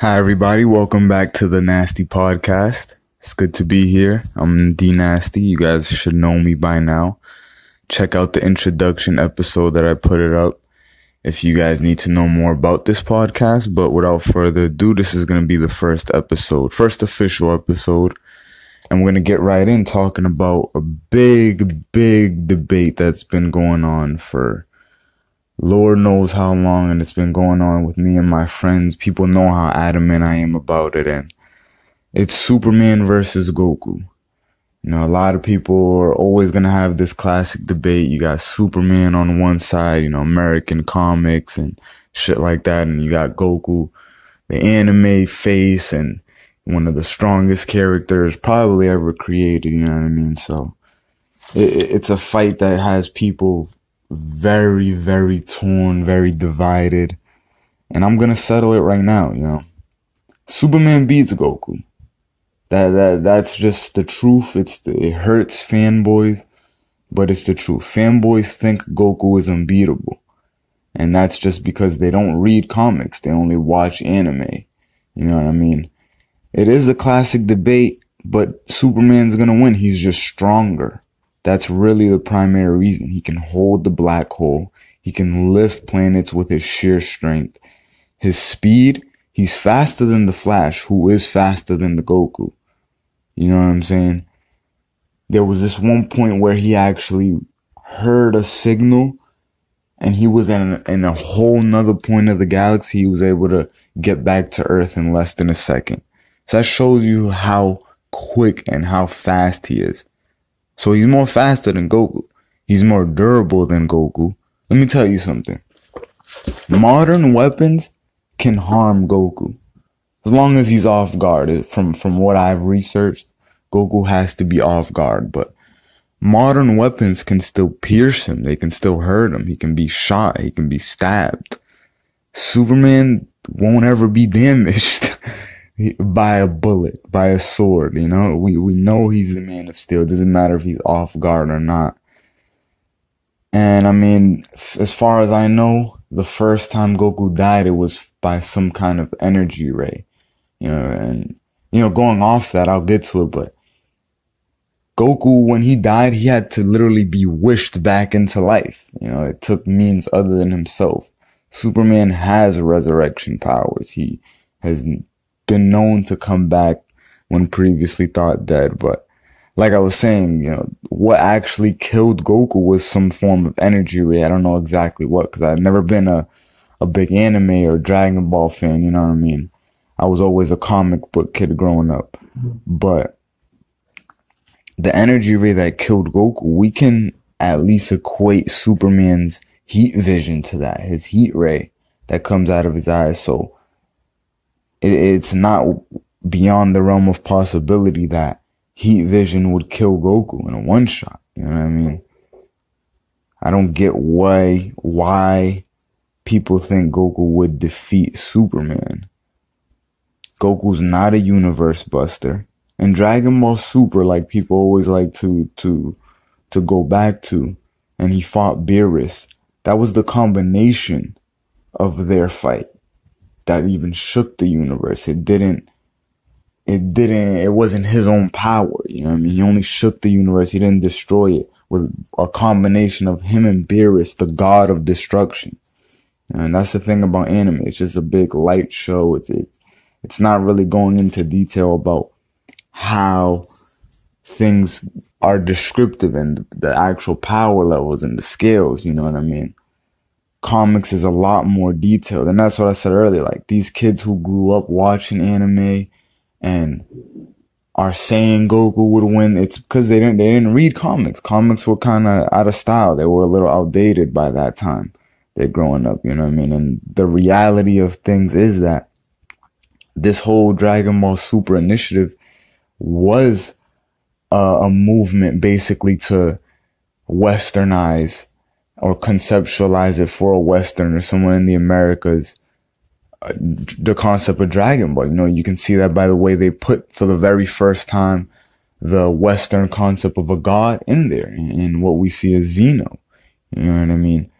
Hi, everybody. Welcome back to the Nasty Podcast. It's good to be here. I'm D Nasty. You guys should know me by now. Check out the introduction episode that I put it up if you guys need to know more about this podcast. But without further ado, this is going to be the first official episode. And we're going to get right in talking about a big debate that's been going on for Lord knows how long, and it's been going on with me and my friends. People know how adamant I am about it, and it's Superman versus Goku. You know, a lot of people are always going to have this classic debate. You got Superman on one side, you know, American comics and shit like that, and you got Goku, the anime face, and one of the strongest characters probably ever created, you know what I mean? So it's a fight that has people very torn, very divided. And I'm gonna settle it right now, you know. Superman beats Goku. That's just the truth. It hurts fanboys, but it's the truth. Fanboys think Goku is unbeatable. And that's just because they don't read comics. They only watch anime. You know what I mean? It is a classic debate, but Superman's gonna win. He's just stronger. That's really the primary reason. He can hold the black hole. He can lift planets with his sheer strength. His speed, he's faster than the Flash, who is faster than the Goku. You know what I'm saying? There was this one point where he actually heard a signal and he was in a whole nother point of the galaxy. He was able to get back to Earth in less than a second. So that shows you how quick and how fast he is. So he's more faster than Goku. He's more durable than Goku. Let me tell you something. Modern weapons can harm Goku. As long as he's off guard. From what I've researched, Goku has to be off guard. But modern weapons can still pierce him. They can still hurt him. He can be shot. He can be stabbed. Superman won't ever be damaged by a bullet, by a sword, you know? We know he's the Man of Steel. It doesn't matter if he's off guard or not. And I mean, as far as I know, the first time Goku died, it was by some kind of energy ray. You know, and, you know, going off that, I'll get to it, but Goku, when he died, he had to literally be wished back into life. You know, it took means other than himself. Superman has resurrection powers. He has been known to come back when previously thought dead. But like I was saying, you know, what actually killed Goku was some form of energy ray. I don't know exactly what, because I've never been a big anime or Dragon Ball fan, you know what I mean? I was always a comic book kid growing up. But the energy ray that killed Goku, we can at least equate Superman's heat vision to that, his heat ray that comes out of his eyes. So it's not beyond the realm of possibility that heat vision would kill Goku in a one shot. You know what I mean? I don't get why people think Goku would defeat Superman. Goku's not a universe buster. And Dragon Ball Super, like people always like to go back to, and he fought Beerus. That was the combination of their fight that even shook the universe. It wasn't his own power, you know what I mean? He only shook the universe. He didn't destroy it, with a combination of him and Beerus, the god of destruction. And that's the thing about anime. It's just a big light show. It's not really going into detail about how things are descriptive and the actual power levels and the scales, you know what I mean? Comics is a lot more detailed. And that's what I said earlier. Like, these kids who grew up watching anime and are saying Goku would win, it's because they didn't read comics. Comics were kind of out of style. They were a little outdated by that time. They're growing up, you know what I mean? And the reality of things is that this whole Dragon Ball Super initiative was a movement basically to westernize or conceptualize it for a Western or someone in the Americas, the concept of Dragon Ball. You know, you can see that by the way they put for the very first time the Western concept of a god in there, in what we see as Xeno. You know what I mean?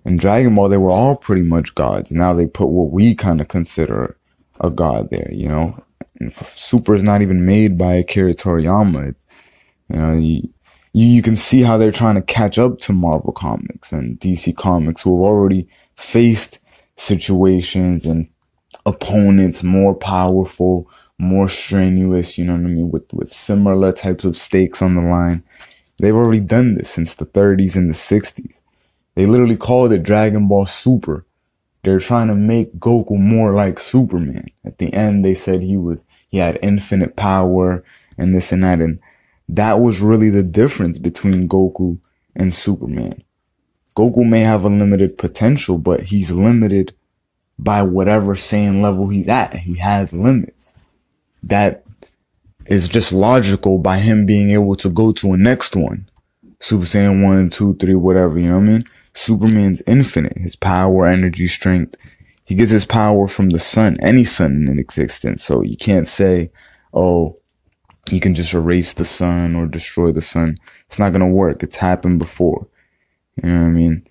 In Dragon Ball, they were all pretty much gods. Now they put what we kind of consider a god there, you know. And Super is not even made by Akira Toriyama. You know, you can see how they're trying to catch up to Marvel Comics and DC Comics, who have already faced situations and opponents more powerful, more strenuous, you know what I mean, with similar types of stakes on the line. They've already done this since the 30s and the 60s. They literally called it Dragon Ball Super. They're trying to make Goku more like Superman. At the end, they said he had infinite power and this and that. And that was really the difference between Goku and Superman. Goku may have a limited potential, but he's limited by whatever Saiyan level he's at. He has limits. That is just logical by him being able to go to a next one. Super Saiyan 1, 2, 3, whatever, you know what I mean? Superman's infinite. His power, energy, strength. He gets his power from the sun, any sun in existence. So you can't say, oh, he can just erase the sun or destroy the sun. It's not going to work. It's happened before. You know what I mean?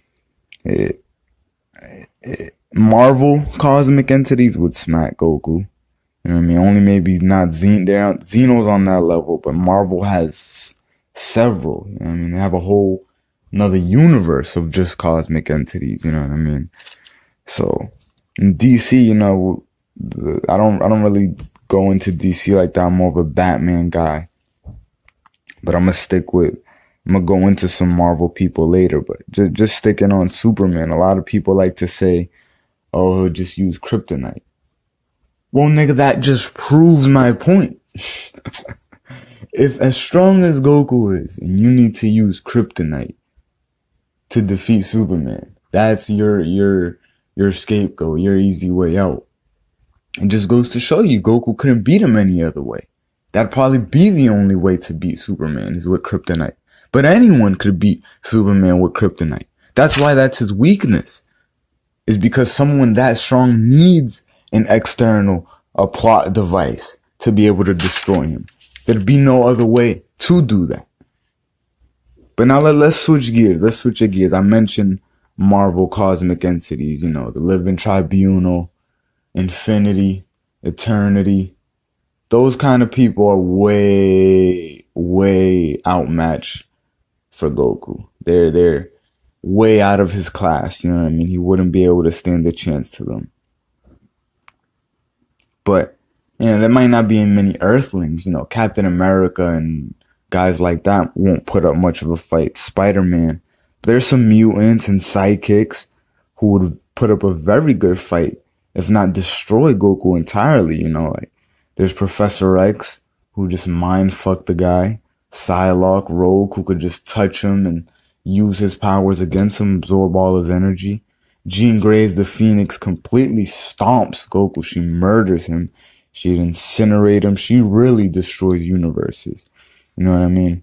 Marvel cosmic entities would smack Goku. You know what I mean? Only maybe not Xeno's on that level, but Marvel has several. You know what I mean? They have a whole another universe of just cosmic entities. You know what I mean? So in DC, you know, I don't really go into DC like that. I'm more of a Batman guy, but I'm gonna go into some Marvel people later. But just sticking on Superman, a lot of people like to say, "Oh, he'll just use kryptonite." Well, nigga, that just proves my point. If as strong as Goku is, and you need to use kryptonite to defeat Superman, that's your scapegoat, your easy way out. It just goes to show you Goku couldn't beat him any other way. That'd probably be the only way to beat Superman is with kryptonite. But anyone could beat Superman with kryptonite. That's why that's his weakness. Is because someone that strong needs an external, a plot device to be able to destroy him. There'd be no other way to do that. But now let's switch gears. Let's switch gears. I mentioned Marvel cosmic entities, you know, the Living Tribunal, Infinity, Eternity. Those kind of people are way outmatched for Goku. They're way out of his class, you know what I mean? He wouldn't be able to stand a chance to them. But, you know, there might not be many Earthlings, you know, Captain America and guys like that won't put up much of a fight. Spider-Man. But there's some mutants and sidekicks who would put up a very good fight, if not destroy Goku entirely, you know, like there's Professor X, who just mind fucked the guy. Psylocke, Rogue, who could just touch him and use his powers against him, absorb all his energy. Jean Grey's the Phoenix completely stomps Goku. She murders him. She'd incinerate him. She really destroys universes. You know what I mean?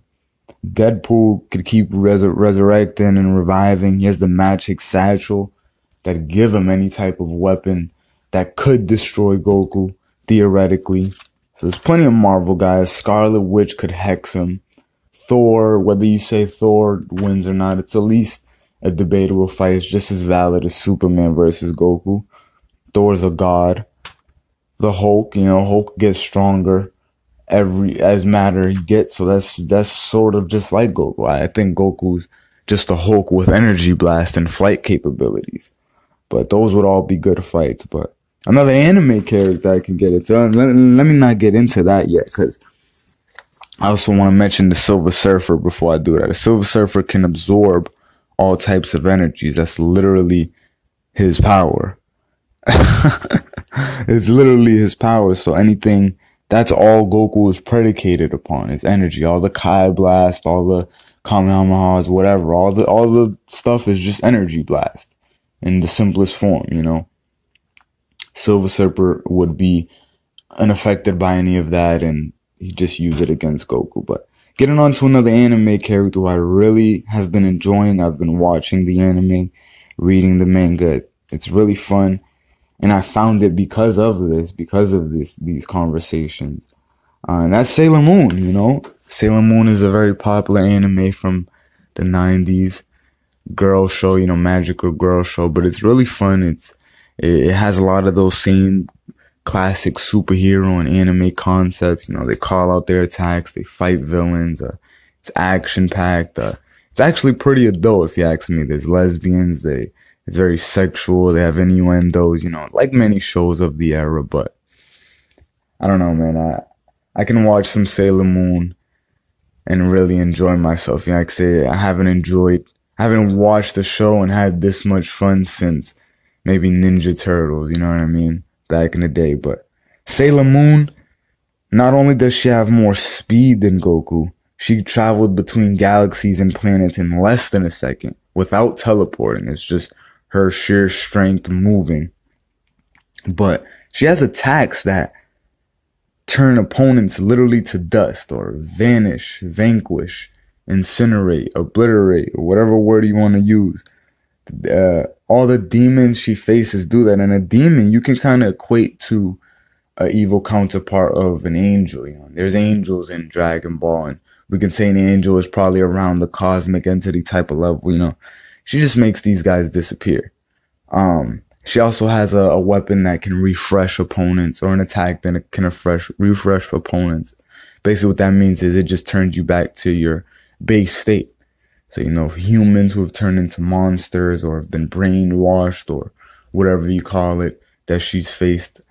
Deadpool could keep resurrecting and reviving. He has the magic satchel that give him any type of weapon that could destroy Goku, theoretically. So there's plenty of Marvel guys. Scarlet Witch could hex him. Thor, whether you say Thor wins or not, it's at least a debatable fight. It's just as valid as Superman versus Goku. Thor's a god. The Hulk, you know, Hulk gets stronger as matter he gets. So that's sort of just like Goku. I think Goku's just a Hulk with energy blast and flight capabilities. But those would all be good fights. But another anime character I can get into. Let me not get into that yet, because I also want to mention the Silver Surfer before I do that. The Silver Surfer can absorb all types of energies. That's literally his power. It's literally his power. So anything, that's all Goku is predicated upon, his energy. All the Kai Blast, all the Kamehamehas, whatever. All the stuff is just energy blast in the simplest form, you know. Silver Surfer would be unaffected by any of that, and he just use it against Goku. But getting on to another anime character who I really have been enjoying. I've been watching the anime, reading the manga. It's really fun. And I found it because of these conversations. And that's Sailor Moon, you know. Sailor Moon is a very popular anime from the 90s. Girl show, you know, magical girl show. But it's really fun. It has a lot of those same classic superhero and anime concepts. They call out their attacks, they fight villains. It's action packed. It's actually pretty adult, if you ask me. There's lesbians. It's very sexual. They have innuendos. Like many shows of the era. But I don't know, man. I can watch some Sailor Moon and really enjoy myself. Like I say, I haven't watched the show and had this much fun since maybe Ninja Turtles. You know what I mean? Back in the day. But Sailor Moon, not only does she have more speed than Goku, she traveled between galaxies and planets in less than a second without teleporting. It's just her sheer strength moving. But she has attacks that turn opponents literally to dust or vanish, vanquish, incinerate, obliterate, or whatever word you want to use. All the demons she faces do that. And a demon you can kind of equate to an evil counterpart of an angel. There's angels in Dragon Ball, and we can say an angel is probably around the cosmic entity type of level. She just makes these guys disappear. She also has a weapon that can refresh opponents, or an attack that can refresh opponents. Basically what that means is it just turns you back to your base state. So, humans who have turned into monsters or have been brainwashed or whatever you call it, that she's faced,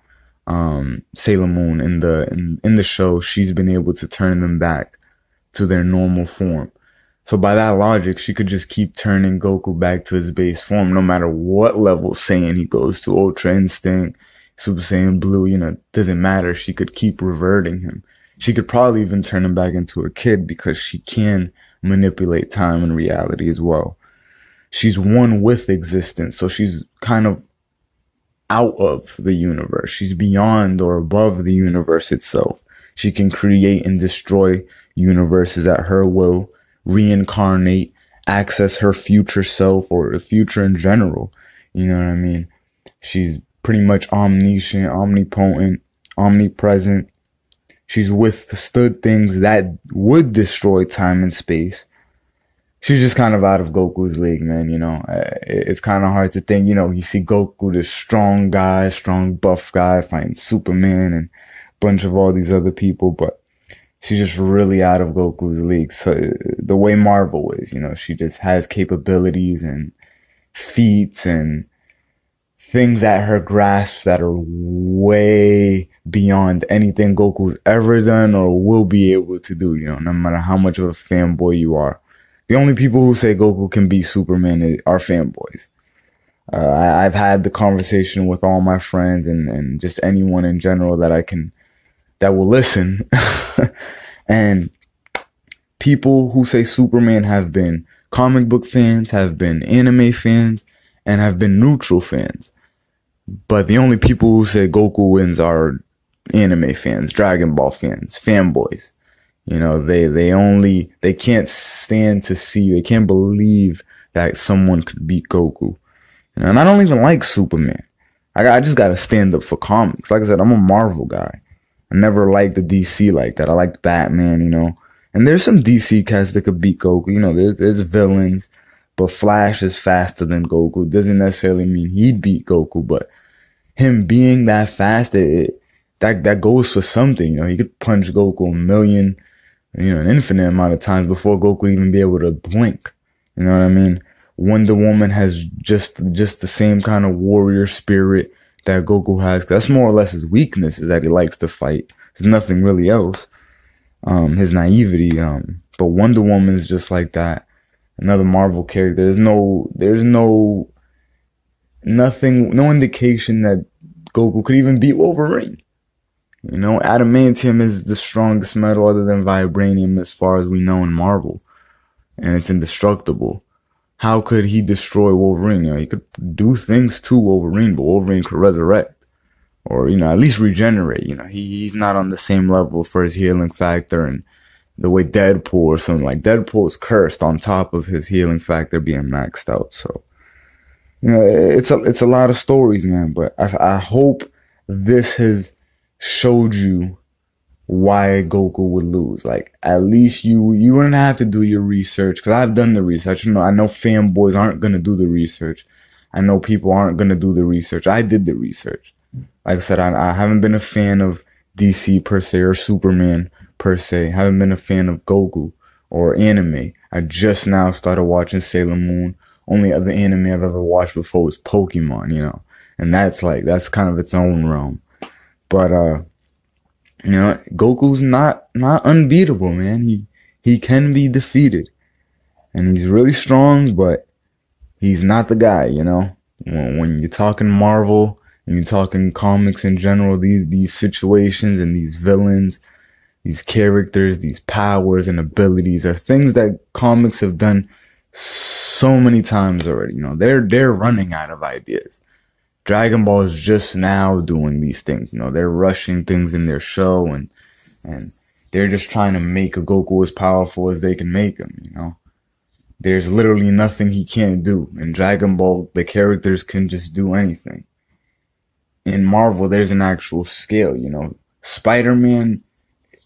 Sailor Moon in the show, she's been able to turn them back to their normal form. So by that logic, she could just keep turning Goku back to his base form, no matter what level Saiyan he goes to. Ultra Instinct, Super Saiyan Blue, doesn't matter. She could keep reverting him. She could probably even turn him back into a kid, because she can manipulate time and reality as well. She's one with existence, so she's kind of out of the universe. She's beyond or above the universe itself. She can create and destroy universes at her will, reincarnate, access her future self or the future in general. You know what I mean? She's pretty much omniscient, omnipotent, omnipresent. She's withstood things that would destroy time and space. She's just kind of out of Goku's league, man. It's kind of hard to think, you see Goku, this strong guy, strong buff guy, fighting Superman and a bunch of all these other people, but she's just really out of Goku's league. So the way Marvel is, she just has capabilities and feats and things at her grasp that are way beyond anything Goku's ever done or will be able to do, no matter how much of a fanboy you are. The only people who say Goku can beat Superman are fanboys. I've had the conversation with all my friends and just anyone in general that will listen. And people who say Superman have been comic book fans, have been anime fans, and have been neutral fans. But the only people who say Goku wins are anime fans, Dragon Ball fans, fanboys. They can't stand to see, they can't believe that someone could beat Goku. And I don't even like Superman. I just gotta stand up for comics. Like I said, I'm a Marvel guy. I never liked the DC like that. I liked Batman, And there's some DC cats that could beat Goku. There's villains, but Flash is faster than Goku. Doesn't necessarily mean he'd beat Goku, but him being that fast, that goes for something. He could punch Goku a million, an infinite amount of times before Goku would even be able to blink. You know what I mean? Wonder Woman has just the same kind of warrior spirit that Goku has. That's more or less his weakness, is that he likes to fight. There's nothing really else. His naivety. But Wonder Woman is just like that. Another Marvel character. There's no indication that Goku could even beat Wolverine. Adamantium is the strongest metal other than vibranium as far as we know in Marvel. And it's indestructible. How could he destroy Wolverine? He could do things to Wolverine, but Wolverine could resurrect. Or, at least regenerate. He's not on the same level for his healing factor and the way Deadpool or something like Deadpool is cursed on top of his healing factor being maxed out. So, it's a lot of stories, man. But I hope this has showed you why Goku would lose. Like, at least you wouldn't have to do your research, because I've done the research. I know fanboys aren't going to do the research. I know people aren't going to do the research. I did the research. Like I said, I haven't been a fan of DC per se or Superman per se. Haven't been a fan of Goku or anime. I just now started watching Sailor Moon. Only other anime I've ever watched before was Pokemon, you know. And that's kind of its own realm. But you know, Goku's not unbeatable, man. He can be defeated. And he's really strong, but he's not the guy, you know. When you're talking Marvel and you're talking comics in general, these situations and these villains, these characters, these powers and abilities are things that comics have done so many times already. You know, they're running out of ideas. Dragon Ball is just now doing these things. You know, they're rushing things in their show and they're just trying to make a Goku as powerful as they can make him, you know. There's literally nothing he can't do. In Dragon Ball, the characters can just do anything. In Marvel, there's an actual scale, you know. Spider-Man,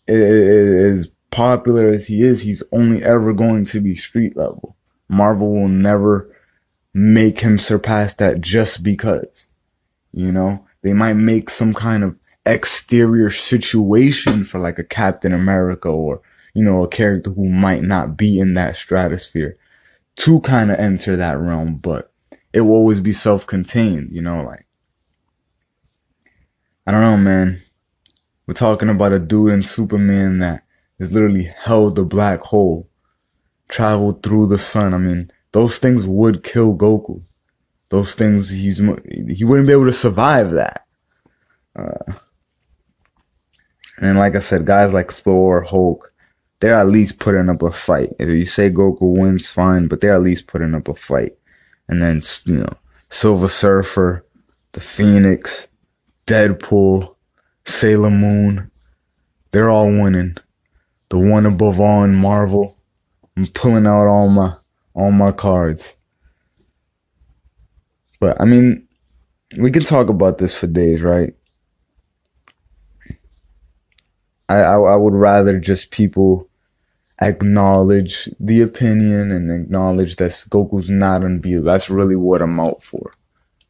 as popular as he is, he's only ever going to be street level. Marvel will never make him surpass that just because, you know. They might make some kind of exterior situation for like a Captain America or, you know, a character who might not be in that stratosphere to kind of enter that realm, but it will always be self-contained, you know, like, I don't know, man. We're talking about a dude in Superman that has literally held the black hole, traveled through the sun. I mean, those things would kill Goku. Those things, he wouldn't be able to survive that. And like I said, guys like Thor, Hulk, they're at least putting up a fight. If you say Goku wins, fine, but they're at least putting up a fight. And then, you know, Silver Surfer, the Phoenix, Deadpool, Sailor Moon, they're all winning. The one above all in Marvel, I'm pulling out all my cards. But I mean, we can talk about this for days, right? I would rather just people acknowledge the opinion and acknowledge that Goku's not unbeatable. That's really what I'm out for.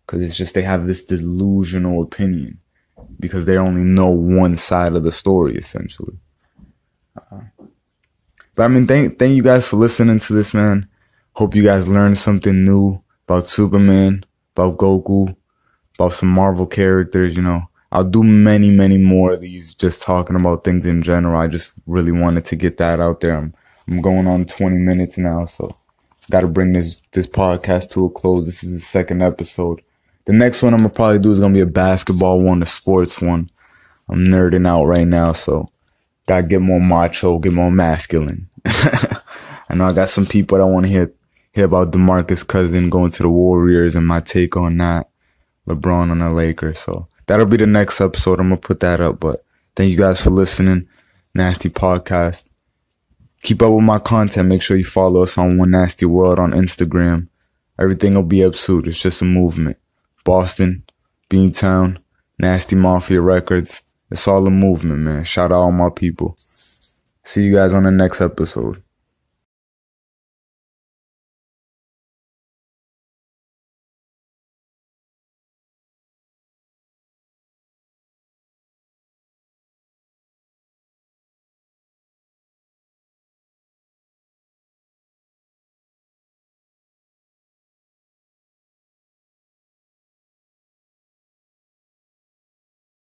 Because it's just they have this delusional opinion. Because they only know one side of the story, essentially. But I mean, thank you guys for listening to this, man. Hope you guys learned something new about Superman, about Goku, about some Marvel characters, you know. I'll do many, many more of these just talking about things in general. I just really wanted to get that out there. I'm going on 20 minutes now, so got to bring this podcast to a close. This is the second episode. The next one I'm going to probably do is going to be a basketball one, a sports one. I'm nerding out right now, so got to get more macho, get more masculine. I know I got some people that want to hear about DeMarcus Cousins going to the Warriors and my take on that. LeBron on the Lakers, so that'll be the next episode. I'm going to put that up, but thank you guys for listening. Nasty Podcast. Keep up with my content. Make sure you follow us on One Nasty World on Instagram. Everything will be up soon. It's just a movement. Boston, Beantown, Nasty Mafia Records. It's all a movement, man. Shout out all my people. See you guys on the next episode.